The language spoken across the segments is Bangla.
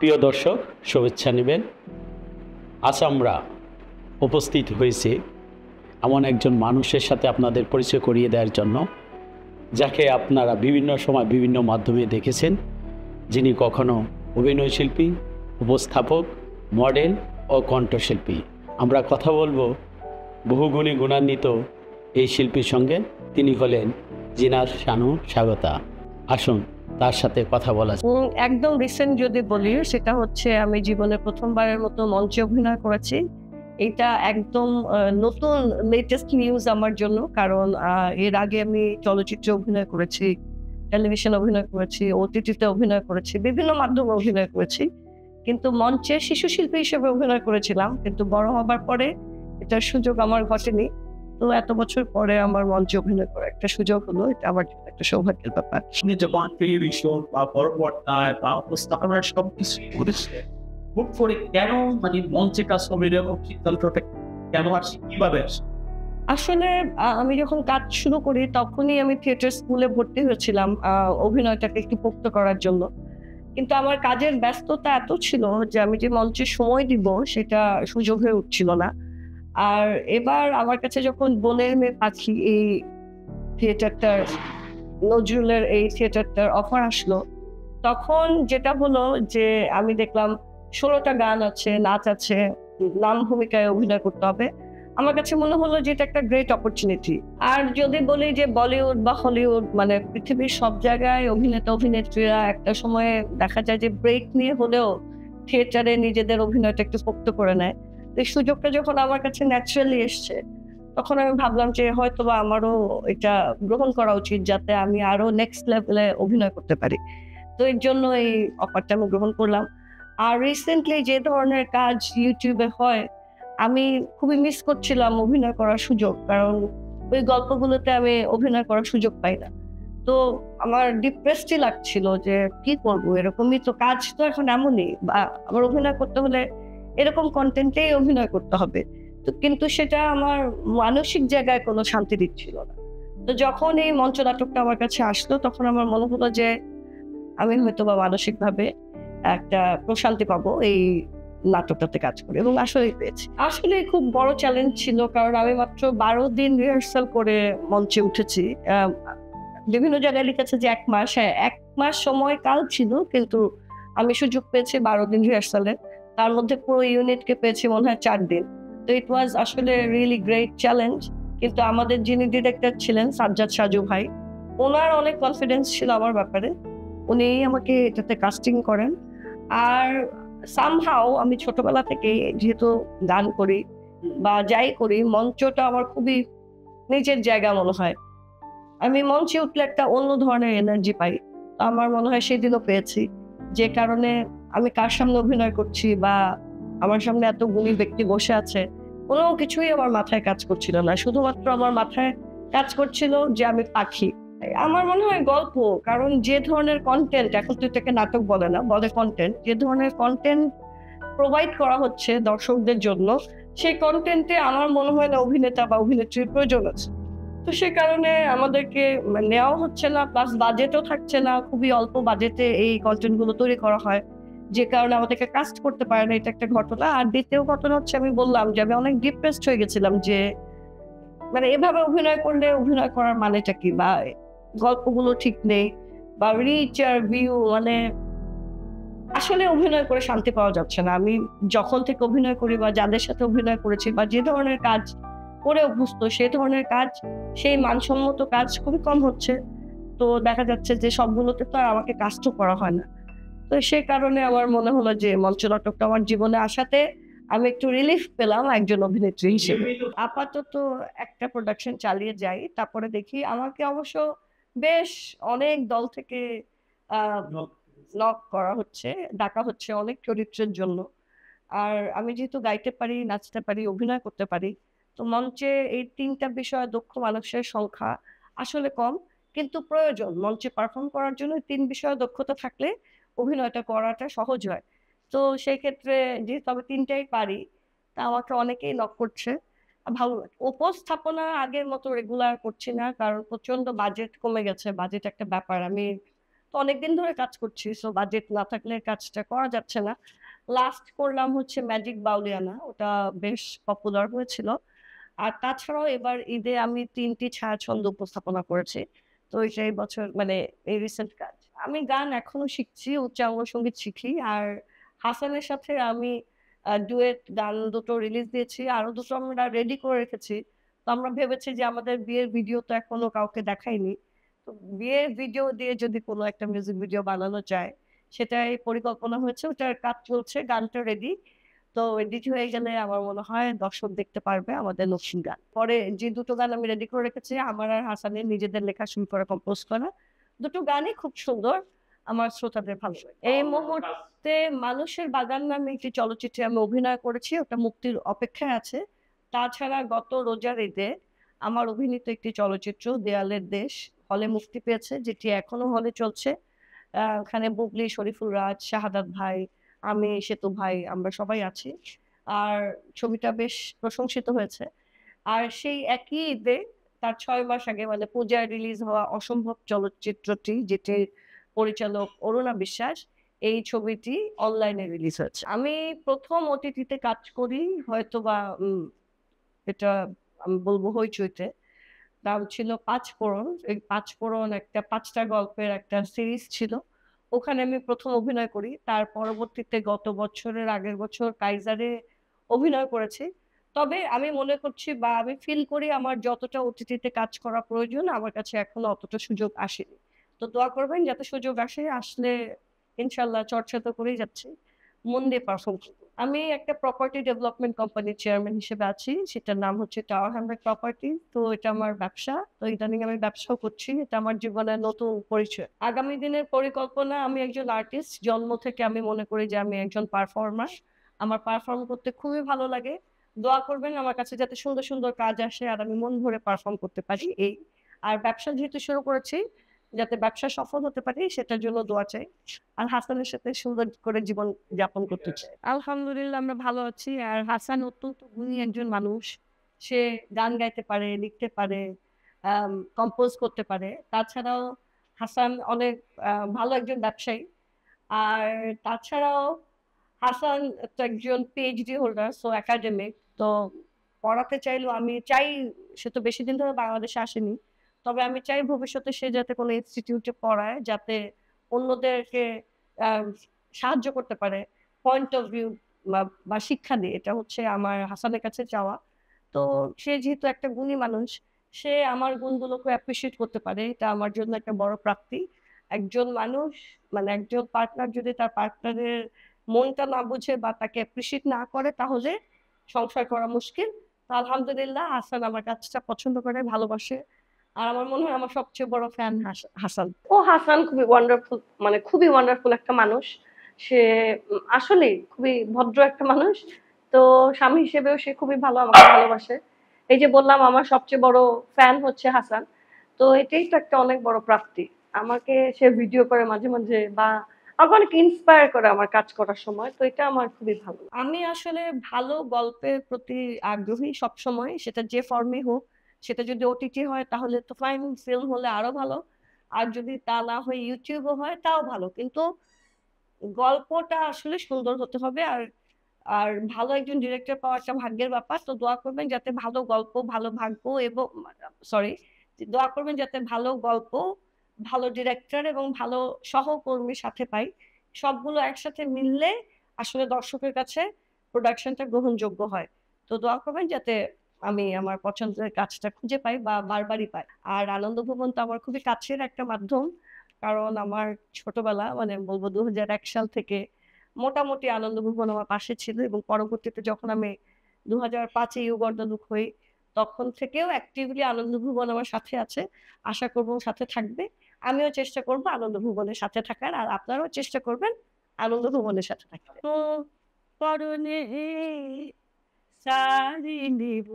প্রিয় দর্শক, শুভেচ্ছা নেবেন। আজ আমরা উপস্থিত হয়েছি এমন একজন মানুষের সাথে আপনাদের পরিচয় করিয়ে দেওয়ার জন্য, যাকে আপনারা বিভিন্ন সময় বিভিন্ন মাধ্যমে দেখেছেন, যিনি কখনো অভিনয় শিল্পী, উপস্থাপক, মডেল ও কণ্ঠশিল্পী। আমরা কথা বলবো বহুগুণী গুণান্বিত এই শিল্পীর সঙ্গে। তিনি হলেন জিনাত শানু স্বাগতা। আসুন তার সাথে কথা বলা। একদম রিসেন্ট যদি বলি, সেটা হচ্ছে আমি জীবনে প্রথমবারের মতো মঞ্চে অভিনয় করেছি। এটা একদম নতুন লেটেস্ট নিউজ আমার জন্য, কারণ এর আগে আমি চলচ্চিত্রে অভিনয় করেছি, টেলিভিশনে অভিনয় করেছি, ওটিটিতে অভিনয় করেছি, বিভিন্ন মাধ্যমে অভিনয় করেছি, কিন্তু মঞ্চে শিশু শিল্পী হিসেবে অভিনয় করেছিলাম। কিন্তু বড় হবার পরে এটার সুযোগ আমার ঘটেনি। তো এত বছর পরে আমার মঞ্চে অভিনয় করার একটা সুযোগ হলো, এটা আমার জন্য একটা সৌভাগ্যের ব্যাপার। যখন টেলিভিশন বা বড় পর্দায় বা উপস্থাপনার সবকিছু করেছে, হুট করে কেন মঞ্চে কাজ করবে এরকম সিদ্ধান্তটা কেন আসে, কিভাবে আসে? আসলে আমি যখন কাজ শুরু করি তখনই আমি থিয়েটার স্কুলে ভর্তি হয়েছিলাম অভিনয়টাকে একটু পোক্ত করার জন্য। কিন্তু আমার কাজের ব্যস্ততা এত ছিল যে আমি যে মঞ্চে সময় দিব সেটা সুযোগ হয়ে উঠছিল না। আর এবার আমার কাছে যখন বনের মেয়ে পাখি এই থিয়েটারটার, নজরুলের এই থিয়েটারটার অফার আসলো, তখন যেটা হলো যে আমি দেখলাম ১৬টা গান আছে, নাচ আছে, নাম ভূমিকায় অভিনয় করতে হবে। আমার কাছে মনে হলো যে এটা একটা গ্রেট অপরচুনিটি। আর যদি বলি যে বলিউড বা হলিউড, মানে পৃথিবীর সব জায়গায় অভিনেতা অভিনেত্রীরা একটা সময়ে দেখা যায় যে ব্রেক নিয়ে হলেও থিয়েটারে নিজেদের অভিনয়টা একটু পোক্ত করে নেয়। তো এই সুযোগটা যখন আমার কাছে ন্যাচারালি এসছে, তখন আমি ভাবলাম যে হয়তোবা আমারও এটা গ্রহণ করা উচিত, যাতে আমি আরো নেক্সট লেভেলে অভিনয় করতে পারি। তো এর জন্য এই অফারটা আমি গ্রহণ করলাম। আর রিসেন্টলি যে ধরনের কাজ ইউটিউবে হয়, আমি খুবই মিস করছিলাম অভিনয় করার সুযোগ, কারণ ওই গল্পগুলোতে আমি অভিনয় করার সুযোগ পাই না। তো আমার ডিপ্রেসডই লাগছিল যে কি করব, এরকমই তো কাজ, তো এখন এমনই, বা আমার অভিনয় করতে হলে এরকম কন্টেন্টেই অভিনয় করতে হবে। তো কিন্তু সেটা আমার মানসিক জায়গায় কোনো শান্তি দিচ্ছিল না। তো যখন এই মঞ্চ নাটকটা আমার কাছে আসলো, তখন আমার মনে হলো যে আমি হয়তোবা মানসিকভাবে একটা প্রশান্তি পাবো এই নাটকটাতে কাজ করে, এবং আসলেই পেয়েছি। আসলে খুব বড় চ্যালেঞ্জ ছিল, কারণ আমি মাত্র ১২ দিন রিহার্সাল করে মঞ্চে উঠেছি। বিভিন্ন জায়গায় লিখেছে যে ১ মাস। হ্যাঁ, ১ মাস সময়কাল ছিল, কিন্তু আমি সুযোগ পেয়েছি ১২ দিন রিহার্সালের। তার মধ্যে পুরো ইউনিটকে পেয়েছি মনে হয় ৪ দিন। তো ইট ওয়াজ আসলে রিয়েলি গ্রেট চ্যালেঞ্জ। কিন্তু আমাদের যিনি ডিরেক্টর ছিলেন সাজ্জাদ সাজু ভাই, ওনার অনেক কনফিডেন্স ছিল আমার ব্যাপারে। উনি আমাকে এটাতে কাস্টিং করেন। আর সামহাউ আমি ছোটবেলা থেকে যেহেতু গান করি বা যাই করি, মঞ্চটা আমার খুবই নিজের জায়গা মনে হয়। আমি মঞ্চে উঠলে একটা অন্য ধরনের এনার্জি পাই। তো আমার মনে হয় সেদিনও পেয়েছি। যে কারণে আমি কার সামনে অভিনয় করছি বা আমার সামনে এত গুণী ব্যক্তি বসে আছে, কোনো কিছুই আমার মাথায় কাজ করছিল না। শুধুমাত্র আমার মাথায় কাজ করছিল যে আমি পাখি। আমার মনে হয় গল্প, কারণ যে ধরনের কনটেন্ট, এখন তো এটাকে নাটক বলে না, বলে কনটেন্ট, যে ধরনের কনটেন্ট প্রোভাইড করা হচ্ছে দর্শকদের জন্য, সেই কনটেন্টে আমার মনে হয় না অভিনেতা বা অভিনেত্রীর প্রয়োজন আছে। তো সে কারণে আমাদেরকে নেওয়াও হচ্ছে না, প্লাস বাজেটও থাকছে না। খুবই অল্প বাজেটে এই কনটেন্ট গুলো তৈরি করা হয়, যে কারণে আমাদেরকে কাস্ট করতে পারে না, এটা একটা ঘটনা। আর দ্বিতীয় ঘটনা হচ্ছে, আমি বললাম যে আমি অনেক ডিপ্রেসড হয়ে গেছিলাম যে এভাবে অভিনয় করলে অভিনয় করার মানেটা কি, বা গল্পগুলো ঠিক নেই, বা রিচ আর ভিউ, আসলে অভিনয় করে শান্তি পাওয়া যাচ্ছে না। আমি যখন থেকে অভিনয় করি বা যাদের সাথে অভিনয় করেছি বা যে ধরনের কাজ করে অভ্যস্ত, সে ধরনের কাজ, সেই মানসম্মত কাজ খুবই কম হচ্ছে। তো দেখা যাচ্ছে যে সবগুলোতে তো আর আমাকে কাস্টও করা হয় না। তো সে কারণে আমার মনে হলো যে মঞ্চ নাটকটা আমার জীবনে আসাতে আমি একটু রিলিফ পেলাম একজন অভিনেত্রী হিসেবে। আপাতত একটা প্রোডাকশন চালিয়ে যাই, তারপরে দেখি। আমাকে অবশ্য বেশ অনেক দল থেকে আহ নক করা হচ্ছে, ডাকা হচ্ছে অনেক চরিত্রের জন্য। আর আমি যেহেতু গাইতে পারি, নাচতে পারি, অভিনয় করতে পারি, তো মঞ্চে এই ৩টা বিষয়ে দক্ষ মানুষের সংখ্যা আসলে কম, কিন্তু প্রয়োজন। মঞ্চে পারফর্ম করার জন্য ৩ বিষয়ে দক্ষতা থাকলে অভিনয়টা করাটা সহজ হয়। তো সেই ক্ষেত্রে যেহেতু আমি ৩টাই পারি, তা আমাকে অনেকেই নক করছে। ভালো লাগে। উপস্থাপনা আগের মতো রেগুলার করছি না, কারণ প্রচন্ড বাজেট কমে গেছে। বাজেট একটা ব্যাপার। আমি তো অনেকদিন ধরে কাজ করছি, সো বাজেট না থাকলে কাজটা করা যাচ্ছে না। লাস্ট করলাম হচ্ছে ম্যাজিক বাউলিয়ানা, ওটা বেশ পপুলার হয়েছিল। আর তাছাড়াও এবার ঈদে আমি ৩ টি ছায়াছন্দ উপস্থাপনা করেছি। তো এটা এই বছর মানে এই রিসেন্ট কাজ। আমি গান এখনো শিখছি, উচ্চাঙ্গ সঙ্গীত শিখি। আর হাসানের সাথে আমি ডুয়েট গান ২ টো রিলিজ দিয়েছি। আরো ২ টো আমরা রেডি করে রেখেছি। তো আমরা ভেবেছি যে আমাদের বিয়ের ভিডিও তো এখনো কাউকে দেখাইনি। তো বিয়ের ভিডিও দিয়ে যদি কোনো একটা মিউজিক ভিডিও বানানো যায়, সেটাই পরিকল্পনা হয়েছে। ওটার কাজ চলছে, গানটা রেডি। তো এডিট হয়ে গেলে আমার মনে হয় দর্শক দেখতে পারবে আমাদের নতুন গান। পরে যে ২ টো গান আমি রেডি করে রেখেছি আমার আর হাসানের নিজেদের লেখা, সুর করা, কম্পোজ করা। ২ টো গানই খুব সুন্দর। আমার শ্রোতাদের ভালো লাগে। এই মুহূর্তে মানুষের বাগান নামে একটি চলচ্চিত্রে আমি অভিনয় করেছি। ওটা মুক্তির অপেক্ষায় আছে। তাছাড়া গত রোজার ঈদে আমার অভিনীত একটি চলচ্চিত্র 'দেয়ালের দেশ' হলে মুক্তি পেয়েছে, যেটি এখনো হলে চলছে। ওখানে বুবলি, শরীফুল রাজ, শাহাদাত ভাই, আমি, সেতু ভাই আমরা সবাই আছি। আর ছবিটা বেশ প্রশংসিত হয়েছে। আর সেই একই ঈদে তার ৬ মাস আগে মানে পূজায় রিলিজ হওয়া 'অসম্ভব' চলচ্চিত্রটি, যেটির পরিচালক অরুণা বিশ্বাস, এই ছবিটি অনলাইনে রিলিজ হয়েছে। আমি ১ম ওটিটিতে কাজ করি হয়তোবা এটা আমি বলব হইচইতে। নাম ছিল 'পাঁচ ফোড়ন'। এই 'পাঁচ ফোড়ন' একটা ৫ টা গল্পের একটা সিরিজ ছিল। ওখানে আমি ১ম অভিনয় করি। তার পরবর্তীতে গত বছরের আগের বছর 'কাইজার'-এ অভিনয় করেছি। তবে আমি মনে করছি বা আমি ফিল করি আমার যতটা ওটিটিতে কাজ করা প্রয়োজন আমার কাছে এখনো অতটা সুযোগ আসেনি। তো দোয়া করবেন যাতে সুযোগ আসে। আসলে ইনশাআল্লাহ চর্চা তো করেই যাচ্ছি। মন দিয়ে পারফর্ম করব। আমি একটা প্রপার্টি ডেভেলপমেন্ট কোম্পানির চেয়ারম্যান হিসেবে আছি। সেটার নাম হচ্ছে টাওয়ার হ্যামলেট প্রপার্টি। তো এটা আমার ব্যবসা। তো ইদানিং আমি ব্যবসাও করছি। এটা আমার জীবনের নতুন পরিচয়। আগামী দিনের পরিকল্পনা, আমি একজন আর্টিস্ট। জন্ম থেকে আমি মনে করি যে আমি একজন পারফর্মার। আমার পারফর্ম করতে খুবই ভালো লাগে। দোয়া করবেন আমার কাছে যাতে সুন্দর, সুন্দর কাজ আসে আর আমি মন ভরে পারফর্ম করতে পারি এই। আর ব্যবসা যেহেতু শুরু করেছি, যাতে ব্যবসা সফল হতে পারি সেটার জন্য দোয়া চাই। আর হাসানের সাথে সুন্দর করে জীবন যাপন করতে চাই। আলহামদুলিল্লাহ আমরা ভালো আছি। আর হাসান অত্যন্ত গুণী একজন মানুষ। সে গান গাইতে পারে, লিখতে পারে, কম্পোজ করতে পারে। তাছাড়াও হাসান অনেক ভালো একজন ব্যবসায়ী। আর তাছাড়াও হাসান তো একজন পিএইচডি হোল্ডার, সো একাডেমিক। তো পড়াতে চাইলেও আমি চাই, সে তো বেশি দিন ধরে বাংলাদেশে আসেনি। তবে আমি চাই ভবিষ্যতে সে যাতে কোনো ইনস্টিটিউটে পড়ায়, যাতে অন্যদেরকে আ সাহায্য করতে পারে। পয়েন্ট অফ ভিউ বা শিক্ষা দিয়ে। এটা হচ্ছে আমার হাসানের কাছে চাওয়া। তো সে যেহেতু একটা গুণী মানুষ, সে আমার গুণগুলোকে অ্যাপ্রিশিয়েট করতে পারে। এটা আমার জন্য একটা বড় প্রাপ্তি। একজন মানুষ মানে একজন পার্টনার যদি তার পার্টনারের মনটা না বুঝে বা তাকে অ্যাপ্রিশিয়েট না করে তাহলে সংসার করা মুশকিল। তো আলহামদুলিল্লাহ হাসান আমার কাজটা পছন্দ করে, ভালোবাসে। আর আমার মনে হয় আমার সবচেয়ে বড় ফ্যান হাসান। হাসান খুবই ওয়ান্ডারফুল, মানে খুবই ওয়ান্ডারফুল একটা মানুষ। সে আসলেই খুবই ভদ্র একটা মানুষ। তো স্বামী হিসেবেও সে খুবই ভালো, আমাকে ভালোবাসে। এই যে বললাম আমার সবচেয়ে বড় ফ্যান হচ্ছে হাসান। তো এটাই তো একটা অনেক বড় প্রাপ্তি। আমাকে সে ভিডিও করে মাঝে, মাঝে বা আমাকে অনেক ইন্সপায়ার করে আমার কাজ করার সময়। তো এটা আমার খুবই ভালো। আমি আসলে ভালো গল্পের প্রতি আগ্রহী সবসময়। সেটা যে ফর্মে হোক। সেটা যদি ওটিটি হয় তাহলে তো ফাইন, ফিল্ম হলে আরো ভালো। আর যদি তা না হয়ে YouTube ও হয় তাও ভালো। কিন্তু গল্পটা আসলে সুন্দর হতে হবে। আর ভালো একজন ডিরেক্টর পাওয়াটা ভাগ্যের ব্যাপার। তো দোয়া করবেন যাতে ভালো গল্প, ভালো ভাগ্য এবং সরি, দোয়া করবেন যাতে ভালো গল্প, ভালো ডিরেক্টর এবং ভালো সহকর্মীর সাথে পাই। সবগুলো একসাথে মিললে আসলে দর্শকের কাছে প্রোডাকশনটা গ্রহণযোগ্য হয়। তো দোয়া করবেন যাতে আমি আমার পছন্দের কাজটা খুঁজে পাই বা বারবারই পাই। আর আনন্দ ভুবন তো আমার খুবই কাছের একটা মাধ্যম। কারণ আমার ছোটবেলা মানে বলব ২০০১ সাল থেকে মোটামুটি আনন্দ ভুবন আমার পাশে ছিল এবং পরবর্তীতে যখন আমি ২০০৫ এ ইউগন্ডালুক হই, তখন থেকেও অ্যাক্টিভলি আনন্দ ভুবন আমার সাথে আছে। আশা করব সাথে থাকবে। আমিও চেষ্টা করব আনন্দ ভুবনের সাথে থাকার। আর আপনারাও চেষ্টা করবেন আনন্দ ভুবনের সাথে থাকতে। তো পরনে শাড়ি নিব,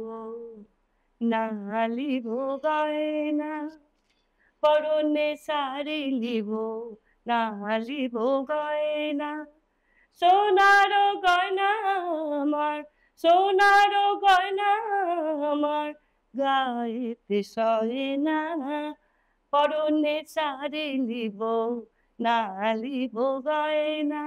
নালিব গয়না, পরনে শাড়ি নিব, নালিব গয়না, সোনার গয়না আমার, সোনার গয়না আমার, গায়েতে সয় না, পরনে শাড়ি নিব, না লিব গয়না